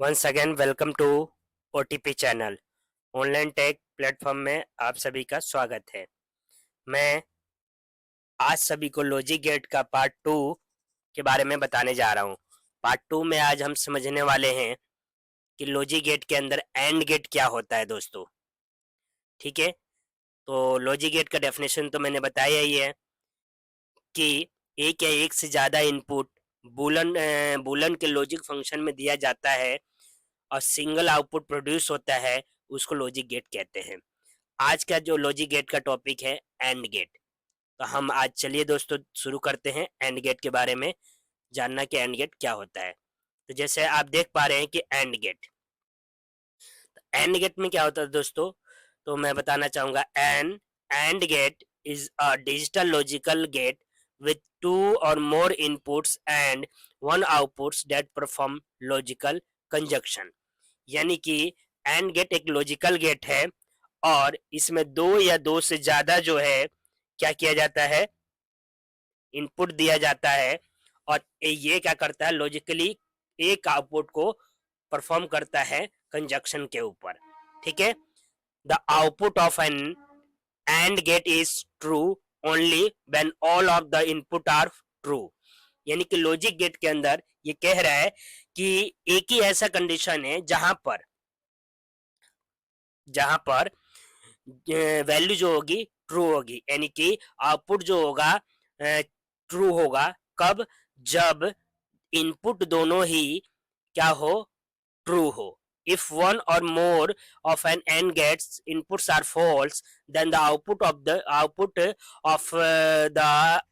Once again welcome to OTP channel. Online tech platform में आप सभी का स्वागत है। मैं आज सभी को लॉजिक गेट का पार्ट 2 के बारे में बताने जा रहा हूँ। पार्ट 2 में आज हम समझने वाले हैं कि लॉजिक गेट के अंदर एंड गेट क्या होता है दोस्तों। ठीक है, तो लॉजिक गेट का डेफिनेशन तो मैंने बताया ही है कि एक या एक से ज़्यादा इनपुट बूलन के लॉजिक फंक्शन में दिया जाता है और सिंगल आउटपुट प्रोड्यूस होता है, उसको लॉजिक गेट कहते हैं। आज का जो लॉजिक गेट का टॉपिक है एंड गेट। तो हम आज चलिए दोस्तों शुरू करते हैं एंड गेट के बारे में जानना कि एंड गेट क्या होता है। तो जैसे आप देख पा रहे हैं कि एंड गेट में क्या होता है दोस्तों, तो मैं बताना चाहूंगा and gate is a digital logical gate with two or more inputs and one outputs that perform logical conjunction। यानी कि एंड गेट एक लॉजिकल गेट है और इसमें दो या दो से ज्यादा जो है क्या किया जाता है, इनपुट दिया जाता है और ये क्या करता है, लॉजिकली एक आउटपुट को परफॉर्म करता है कंजक्शन के ऊपर। ठीक है, the output of an AND gate is true only when all of the input are true. यानी कि लॉजिक गेट के अंदर ये कह रहा है कि एक ही ऐसा कंडीशन है जहां पर वैल्यू जो होगी ट्रू होगी, यानी कि आउटपुट जो होगा ट्रू होगा। कब? जब इनपुट दोनों ही क्या हो, ट्रू हो। If one or more of an AND gates inputs are false, then the output of the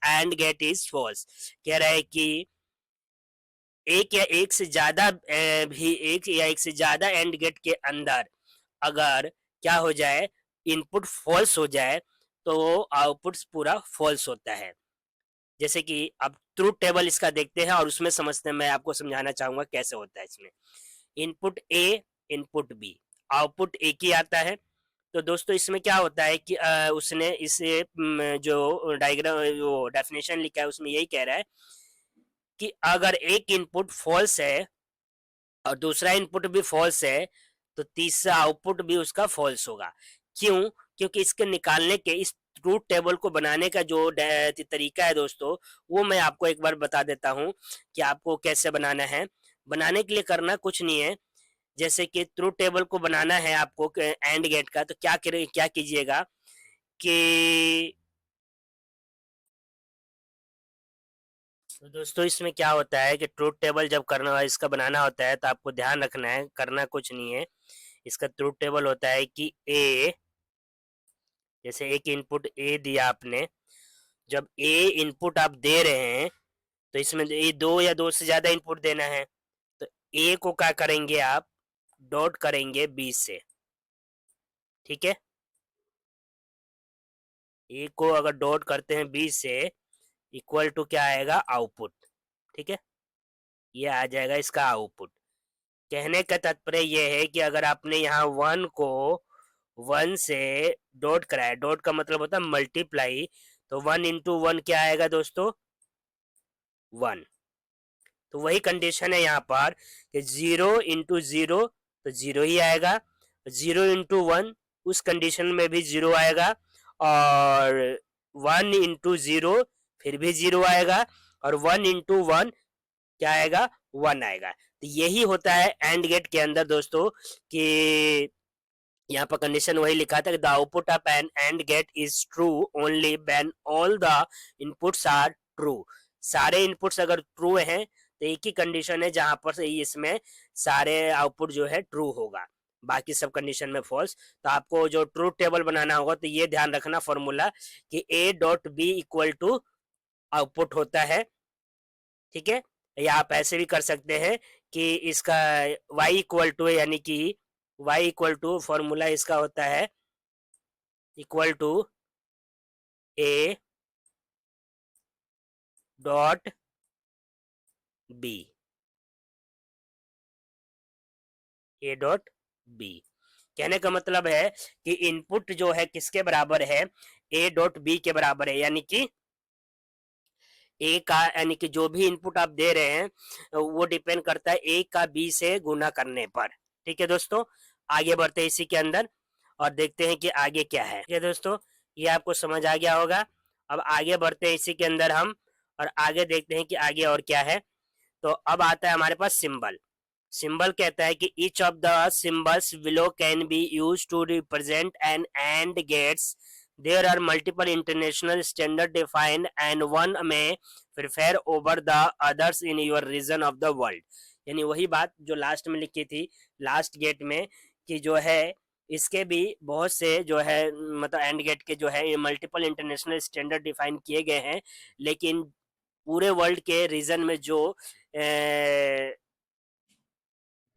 AND gate is false। कह रहा है कि एक या एक से ज्यादा एक या एक से ज्यादा एंड गेट के अंदर अगर क्या हो जाए, इनपुट फॉल्स हो जाए तो आउटपुट पूरा फॉल्स होता है। जैसे कि अब ट्रूथ टेबल इसका देखते हैं और उसमें समझते हैं। मैं आपको समझाना चाहूंगा कैसे होता है। इसमें input A, input B, output एक ही आता है। तो दोस्तों इसमें क्या होता है कि उसने इसे जो डायग्राम वो डेफिनेशन लिखा है उसमें यही कह रहा है कि अगर एक इनपुट फॉल्स है और दूसरा इनपुट भी फॉल्स है तो तीसरा आउटपुट भी उसका फॉल्स होगा। क्यों? क्योंकि इसके निकालने के, इस ट्रूथ टेबल को बनाने का जो तरीका है दोस्तों, वो मैं आपको एक बार बता देता हूँ कि आपको कैसे बनाना है। बनाने के लिए करना कुछ नहीं है। जैसे कि ट्रूथ टेबल को बनाना है आपको एंड गेट का, तो क्या कीजिएगा कि तो दोस्तों इसमें क्या होता है कि ट्रूथ टेबल जब करना इसका बनाना होता है तो आपको ध्यान रखना है, करना कुछ नहीं है। इसका ट्रूथ टेबल होता है कि ए, जैसे एक इनपुट ए दिया आपने, जब ए इनपुट आप दे रहे हैं तो इसमें ए दो या दो से ज्यादा इनपुट देना है। तो ए को क्या करेंगे आप, डॉट करेंगे बी से। ठीक है, ए को अगर डॉट करते हैं बी से, इक्वल टू क्या आएगा, आउटपुट। ठीक है, ये आ जाएगा इसका आउटपुट। कहने का तात्पर्य यह है कि अगर आपने यहाँ वन को वन से डॉट कराया, डॉट का मतलब होता है मल्टीप्लाई, तो वन इंटू वन क्या आएगा दोस्तों, वन। तो वही कंडीशन है यहाँ पर कि जीरो इंटू जीरो तो जीरो ही आएगा, जीरो इंटू वन उस कंडीशन में भी जीरो आएगा, और वन इंटू जीरो फिर भी जीरो आएगा, और वन इंटू वन क्या आएगा, वन आएगा। तो यही होता है एंड गेट के अंदर दोस्तों कि यहाँ पर कंडीशन वही लिखा था कि the output of an AND gate is true only when all the inputs are true. सारे इनपुट्स अगर ट्रू हैं तो एक ही कंडीशन है जहां पर इसमें सारे आउटपुट जो है ट्रू होगा, बाकी सब कंडीशन में फॉल्स। तो आपको जो ट्रूथ टेबल बनाना होगा तो ये ध्यान रखना फॉर्मूला कि A dot B equal to output होता है। ठीक है, या आप ऐसे भी कर सकते हैं कि इसका y इक्वल टू, यानी कि y इक्वल टू फॉर्मूला इसका होता है equal to A dot B, A dot B. कहने का मतलब है कि इनपुट जो है किसके बराबर है, ए डॉट बी के बराबर है। यानी कि ए का यानी कि जो भी इनपुट आप दे रहे हैं वो डिपेंड करता है ए का बी से गुना करने पर। ठीक है दोस्तों, आगे बढ़ते हैं इसी के अंदर और देखते हैं कि आगे क्या है। ठीक है दोस्तों, ये आपको समझ आ गया होगा। अब आगे बढ़ते हैं इसी के अंदर हम और आगे देखते हैं कि आगे और क्या है। तो अब आता है हमारे पास सिंबल। सिंबल कहता है कि each of the symbols below can be use to represent an and gates. There are multiple international standard defined and one में prefer over the others in your region of the world. यानी वही बात जो last में लिखी थी, last gate में, कि जो है इसके भी बहुत से जो है मतलब एंड गेट के जो है मल्टीपल इंटरनेशनल स्टैंडर्ड डिफाइन किए गए हैं, लेकिन पूरे वर्ल्ड के रीजन में जो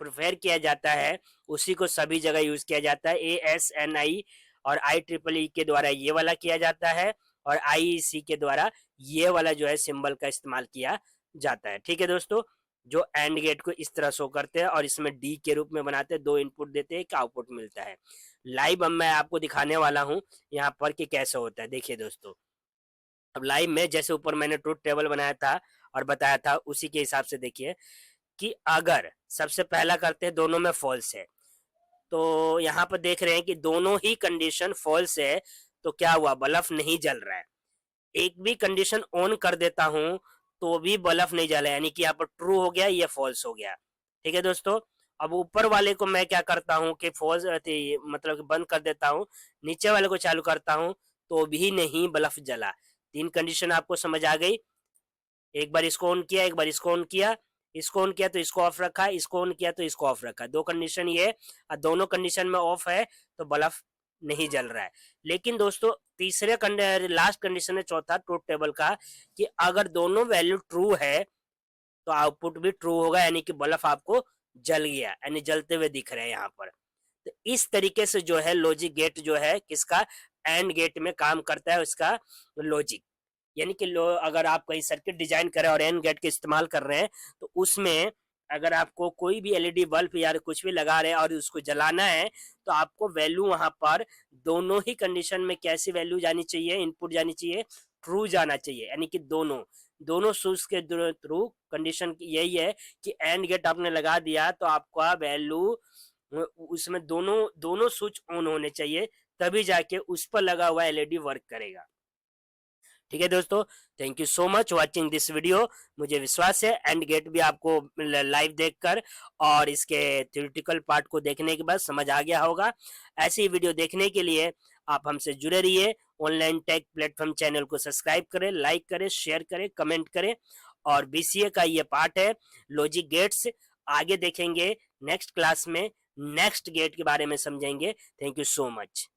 प्रिफेयर किया जाता है उसी को सभी जगह यूज किया जाता है। ASNI और IEEE के द्वारा ये वाला किया जाता है और IEC के द्वारा ये वाला जो है सिंबल का इस्तेमाल किया जाता है। ठीक है दोस्तों, जो एंड गेट को इस तरह शो करते हैं और इसमें डी के रूप में बनाते हैं, दो इनपुट देते हैं, एक आउटपुट मिलता है। लाइव अब मैं आपको दिखाने वाला हूँ यहाँ पर कि कैसे होता है। देखिए दोस्तों, अब लाइव में जैसे ऊपर मैंने ट्रूथ टेबल बनाया था और बताया था उसी के हिसाब से देखिए कि अगर सबसे पहला करते हैं दोनों में फॉल्स है, तो यहाँ पर देख रहे हैं कि दोनों ही कंडीशन फॉल्स है, तो क्या हुआ, बल्ब नहीं जल रहा है। एक भी कंडीशन ऑन कर देता हूं तो भी बल्ब नहीं जला, यानी कि यहाँ पर ट्रू हो गया, ये फॉल्स हो गया। ठीक है दोस्तों, अब ऊपर वाले को मैं क्या करता हूँ कि फॉल्स मतलब कि बंद कर देता हूँ, नीचे वाले को चालू करता हूँ तो भी नहीं बल्ब जला। तीन कंडीशन आपको समझ आ गई। एक बार इसको ऑन किया, एक बार इसको ऑन किया, इसको ऑन किया तो इसको ऑफ रखा, इसको ऑन किया तो इसको ऑफ रखा, दो कंडीशन ये, और दोनों कंडीशन में ऑफ है तो बल्ब नहीं जल रहा है। लेकिन दोस्तों तीसरे लास्ट कंडीशन है चौथा ट्रूथ टेबल का, कि अगर दोनों वैल्यू ट्रू है तो आउटपुट भी ट्रू होगा, यानी कि बल्ब आपको जल गया, यानी जलते हुए दिख रहे हैं यहाँ पर। तो इस तरीके से जो है लॉजिक गेट जो है किसका, एंड गेट में काम करता है उसका लॉजिक। यानी कि अगर आप कहीं सर्किट डिजाइन कर रहे हैं और एंड गेट के इस्तेमाल कर रहे हैं तो उसमें अगर आपको कोई भी एलईडी बल्ब या कुछ भी लगा रहे हैं और उसको जलाना है तो आपको वैल्यू वहां पर दोनों ही कंडीशन में कैसी वैल्यू जानी चाहिए, इनपुट जानी चाहिए, ट्रू जाना चाहिए। यानी कि दोनों दोनों स्विच के थ्रू कंडीशन यही है कि एंड गेट आपने लगा दिया तो आपका वैल्यू उसमें दोनों दोनों स्विच ऑन होने चाहिए, तभी जाके उस पर लगा हुआ एलईडी वर्क करेगा। ठीक है दोस्तों, thank you so much watching this video. मुझे विश्वास है एंड गेट भी आपको लाइव देखकर और इसके थ्योरेटिकल पार्ट को देखने के बाद समझ आ गया होगा। ऐसी वीडियो देखने के लिए आप हमसे जुड़े रहिए। ऑनलाइन टेक प्लेटफॉर्म चैनल को सब्सक्राइब करें, लाइक करें, शेयर करें, कमेंट करें। और BCA का ये पार्ट है लॉजिक गेट्स, आगे देखेंगे नेक्स्ट क्लास में, नेक्स्ट गेट के बारे में समझेंगे। Thank you so much.